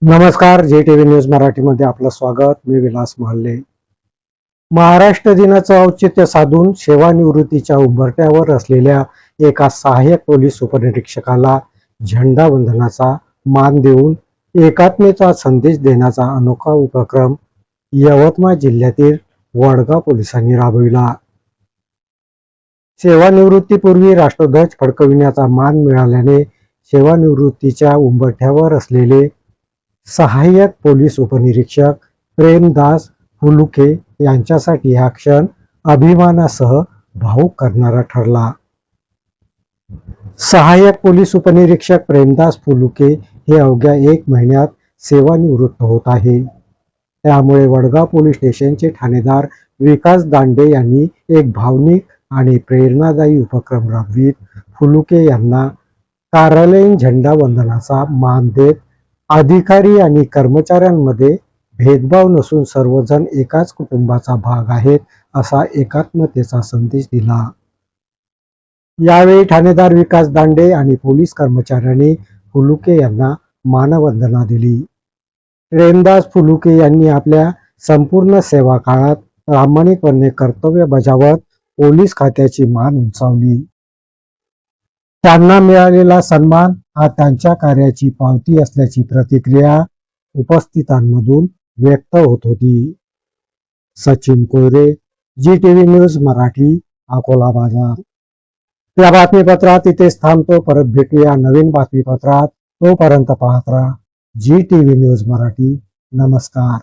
नमस्कार, JTV news मराठीमध्ये आपलं स्वागत. मी विलास महाले. महाराष्ट्र दिनाचं औचित्य साधून सेवानिवृत्तीच्या उंबरठ्यावर असलेल्या एका सहाय्यक पोलीस उपनिरीक्षकाला झेंडावंदनाचा मान देऊन एकात्मतेचा संदेश देण्याचा अनोखा उपक्रम यवतमाळ जिल्ह्यातील वडगाव पोलिसांनी राबविला. सेवानिवृत्तीपूर्वी राष्ट्रध्वज फडकविण्याचा मान मिळाल्याने सेवानिवृत्तीच्या उंबरठ्यावर असलेले सहाय्यक पोलीस उपनिरीक्षक प्रेमदास फुलुके यांच्यासाठी हा क्षण अभिमानासह भावुक करणारा ठरला. सहाय्यक पोलीस उपनिरीक्षक प्रेमदास फुलुके हे अवघ्या 1 महिन्यात सेवानिवृत्त होत आहे. त्यामुळे वडगाव पोलीस स्टेशनचे ठाणेदार विकास दांडे यांनी एक भावनिक आणि प्रेरणादायी उपक्रम राबवित फुलुके यांना कार्यालयीन झेंडावंदनाचा मान देत अधिकारी आणि कर्मचाऱ्यांमध्ये भेदभाव नसून सर्वजण एकाच कुटुंबाचा भाग आहेत असा एकात्मतेचा संदेश दिला. यावेळी ठाणेदार विकास दांडे आणि पोलीस कर्मचाऱ्यांनी फुलुके यांना मानवंदना दिली. प्रेमदास फुलुके यांनी आपल्या संपूर्ण सेवा काळात प्रामाणिकपणे कर्तव्य बजावत पोलीस खात्याची मान उंचावली. त्यांना मिळालेला सन्मान हा त्यांच्या कार्याची पावती असल्याची प्रतिक्रिया उपस्थितांमधून व्यक्त होत होती. सचिन कोयरे, JTV न्यूज मराठी, अकोला बाजार. या बातमीपत्रात इथेच थांबतो. परत भेटूया नवीन बातमीपत्रात. तोपर्यंत पाहत राहा JTV न्यूज मराठी. नमस्कार.